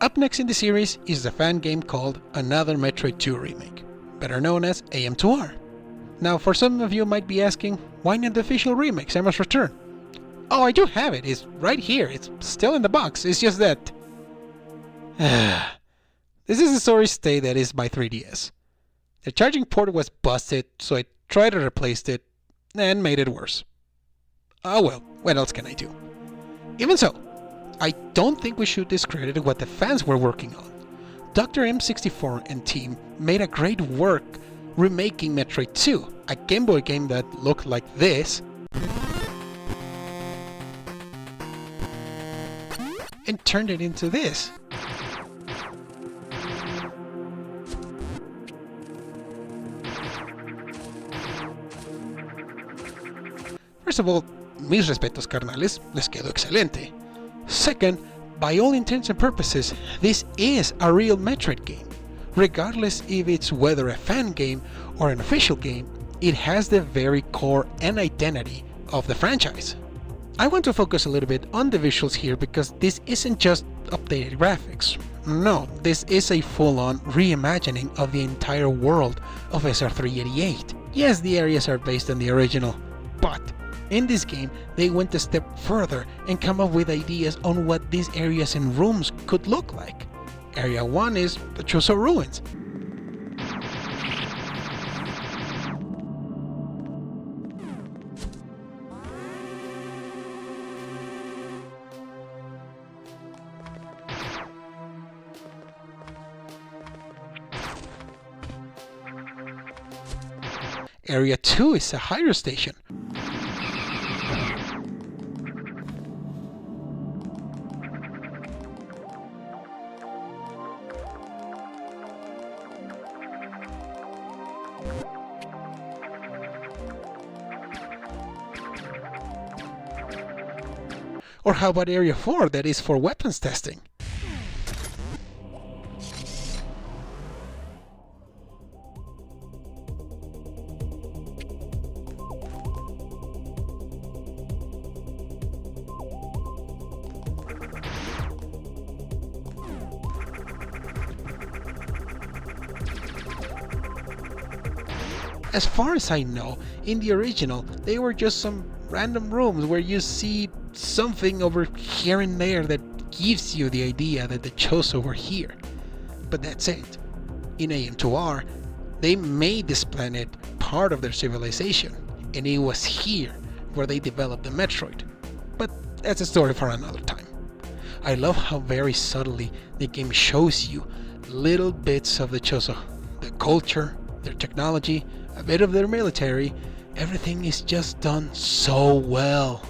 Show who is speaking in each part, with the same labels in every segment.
Speaker 1: Up next in the series is the fan game called Another Metroid 2 Remake, better known as AM2R. Now, for some of you might be asking, why not the official remake, Samus Return? Oh, I do have it, it's right here, it's still in the box, it's just that... This is a sorry state that is my 3DS. The charging port was busted, so I tried to replace it, and made it worse. Oh well, what else can I do? Even so, I don't think we should discredit what the fans were working on. Dr. M64 and team made a great work remaking Metroid 2, a Game Boy game that looked like this, and turned it into this. First of all, mis respetos carnales, les quedó excelente. Second, by all intents and purposes, this is a real Metroid game. Regardless if it's whether a fan game or an official game, it has the very core and identity of the franchise. I want to focus a little bit on the visuals here because this isn't just updated graphics. No, this is a full-on reimagining of the entire world of SR388. Yes, the areas are based on the original, but in this game, they went a step further and come up with ideas on what these areas and rooms could look like. Area 1 is the Chozo Ruins. Area 2 is a hydro station. Or how about Area 4, that is for weapons testing? As far as I know, in the original, they were just some random rooms where you see something over here and there that gives you the idea that the Chozo were here. But that's it. In AM2R, they made this planet part of their civilization, and it was here where they developed the Metroid. But that's a story for another time. I love how very subtly the game shows you little bits of the Chozo, their culture, their technology, a bit of their military. Everything is just done so well.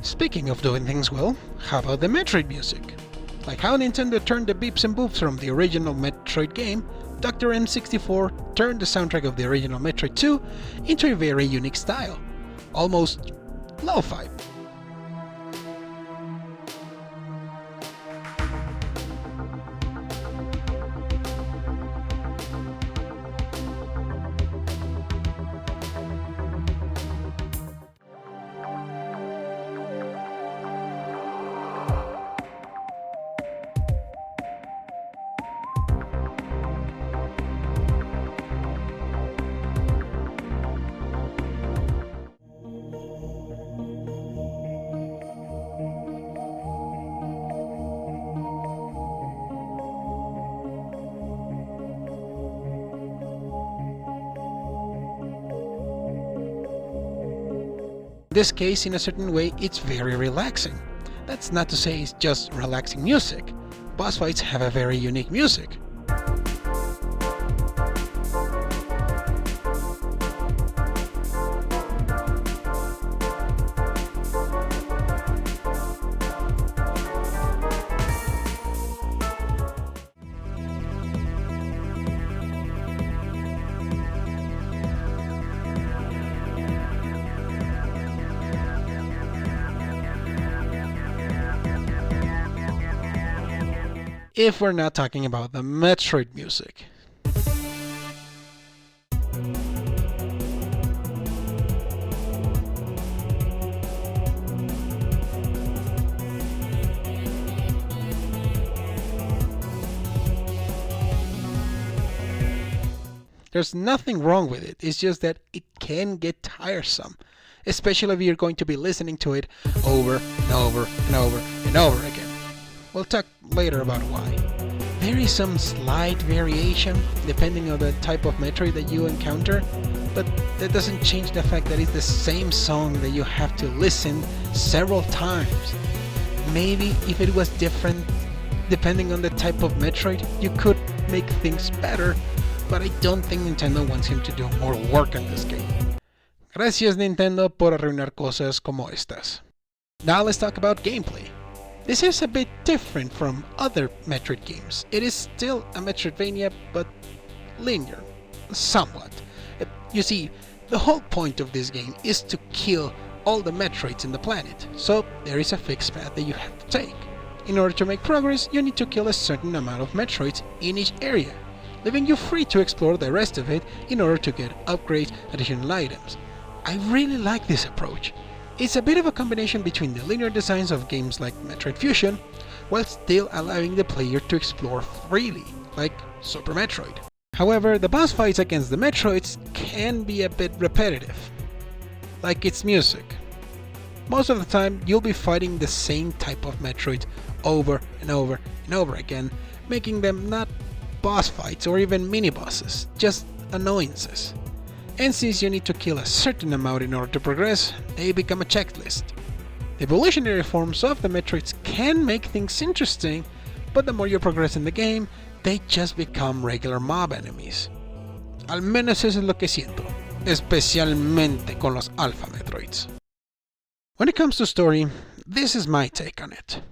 Speaker 1: Speaking of doing things well, how about the Metroid music? Like how Nintendo turned the beeps and boops from the original Metroid game, Dr. M64 turned the soundtrack of the original Metroid 2 into a very unique style, almost lo-fi. In this case, in a certain way, it's very relaxing. That's not to say it's just relaxing music. Boss fights have a very unique music. If we're not talking about the Metroid music. There's nothing wrong with it, it's just that it can get tiresome, especially if you're going to be listening to it over and over and over and over again. We'll talk later about why. There is some slight variation depending on the type of Metroid that you encounter, but that doesn't change the fact that it's the same song that you have to listen several times. Maybe if it was different depending on the type of Metroid, you could make things better, but I don't think Nintendo wants him to do more work on this game. Gracias Nintendo por arruinar cosas como estas. Now let's talk about gameplay. This is a bit different from other Metroid games. It is still a Metroidvania, but linear, somewhat. You see, the whole point of this game is to kill all the Metroids in the planet, so there is a fixed path that you have to take. In order to make progress, you need to kill a certain amount of Metroids in each area, leaving you free to explore the rest of it in order to get upgrades, additional items. I really like this approach. It's a bit of a combination between the linear designs of games like Metroid Fusion, while still allowing the player to explore freely, like Super Metroid. However, the boss fights against the Metroids can be a bit repetitive, like its music. Most of the time, you'll be fighting the same type of Metroids over and over and over again, making them not boss fights or even mini-bosses, just annoyances. And since you need to kill a certain amount in order to progress, they become a checklist. The evolutionary forms of the Metroids can make things interesting, but the more you progress in the game, they just become regular mob enemies. Al menos eso es lo que siento, especialmente con los Alpha Metroids. When it comes to story, this is my take on it.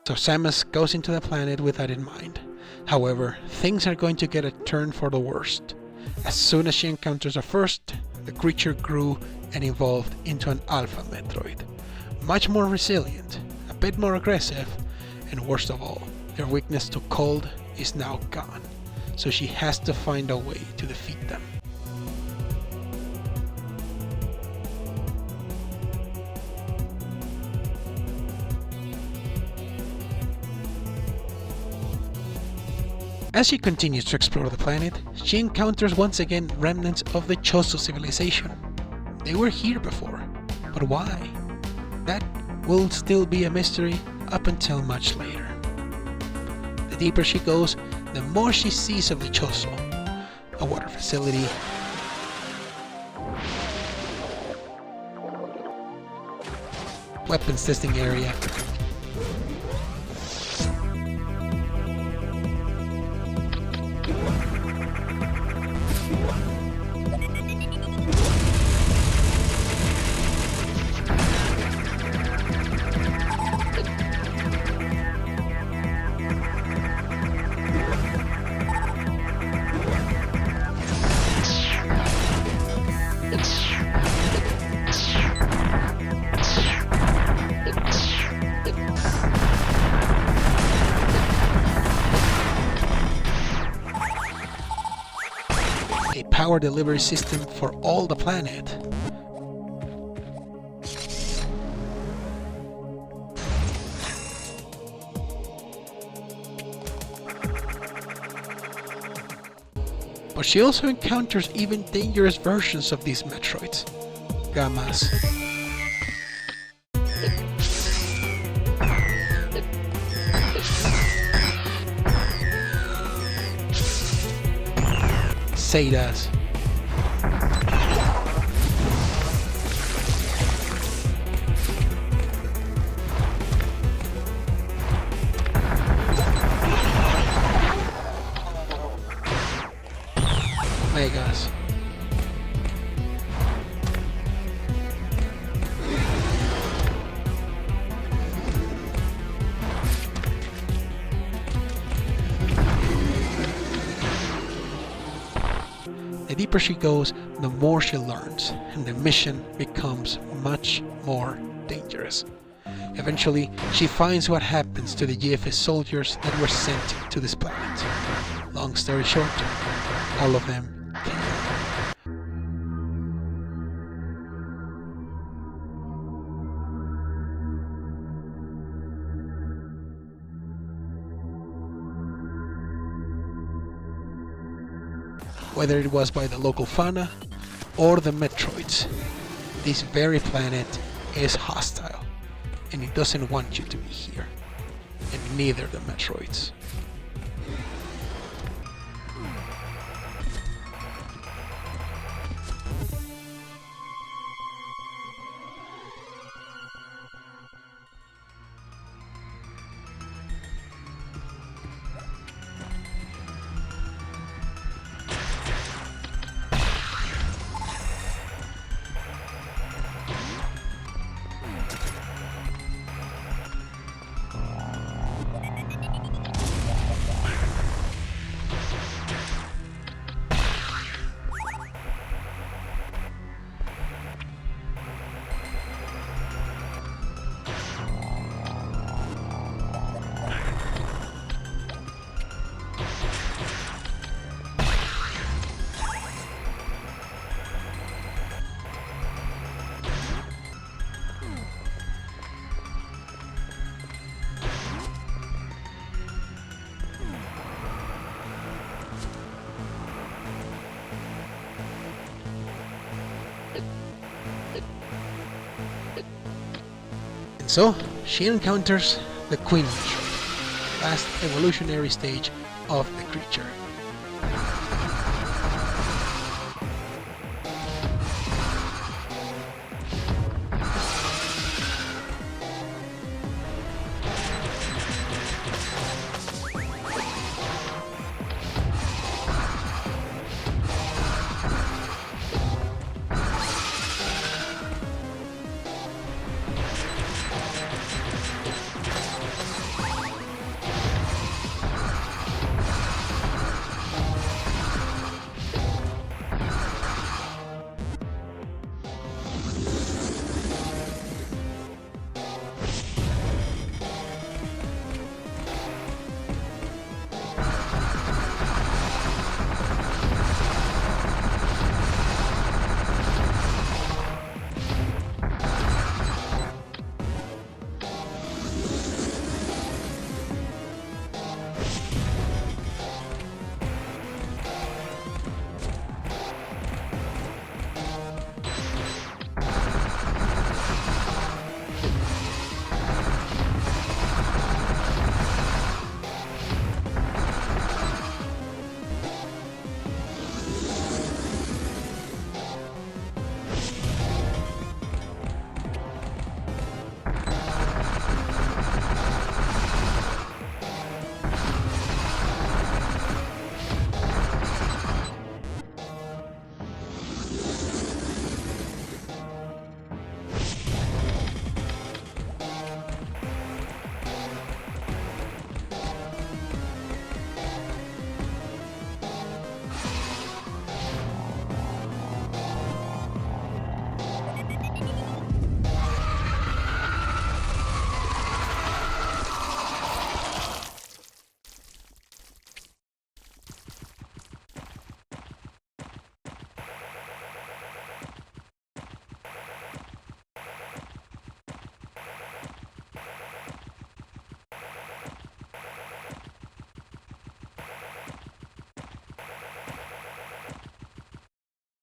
Speaker 1: So Samus goes into the planet with that in mind. However, things are going to get a turn for the worst. As soon as she encounters a first, the creature grew and evolved into an Alpha Metroid. Much more resilient, a bit more aggressive, and worst of all, their weakness to cold is now gone. So she has to find a way to defeat them. As she continues to explore the planet, she encounters once again remnants of the Chozo civilization. They were here before, but why? That will still be a mystery up until much later. The deeper she goes, the more she sees of the Chozo. A water facility, weapons testing area, power delivery system for all the planet. But she also encounters even dangerous versions of these Metroids, Gammas. Zetas. deeper she goes, the more she learns, and the mission becomes much more dangerous. Eventually, she finds what happens to the GFS soldiers that were sent to this planet. Long story short, all of them can die. Whether it was by the local fauna or the Metroids, this very planet is hostile, and it doesn't want you to be here, and neither the Metroids. And so, she encounters the Queen Metroid, last evolutionary stage of the creature.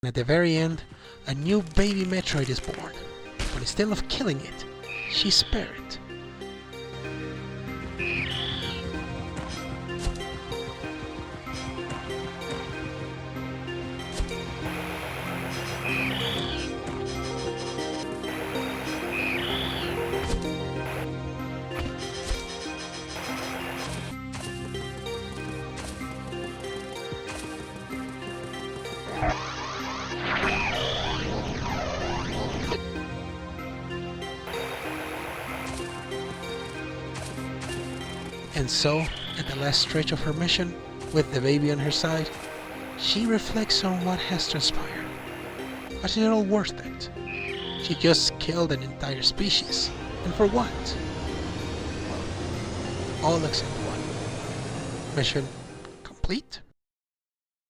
Speaker 1: And at the very end, a new baby Metroid is born, but instead of killing it, she spares it. And so, at the last stretch of her mission, with the baby on her side, She reflects on what has transpired. Was it all worth it? She just killed an entire species. And for what? Well, all except one. Mission complete?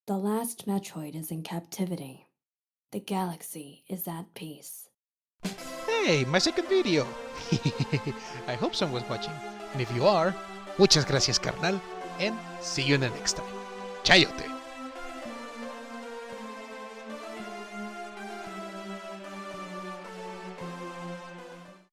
Speaker 2: The last Metroid is in captivity. The galaxy is at peace.
Speaker 1: Hey, my second video! I hope someone's watching. And if you are, muchas gracias carnal. And see you in the next time. Chayote!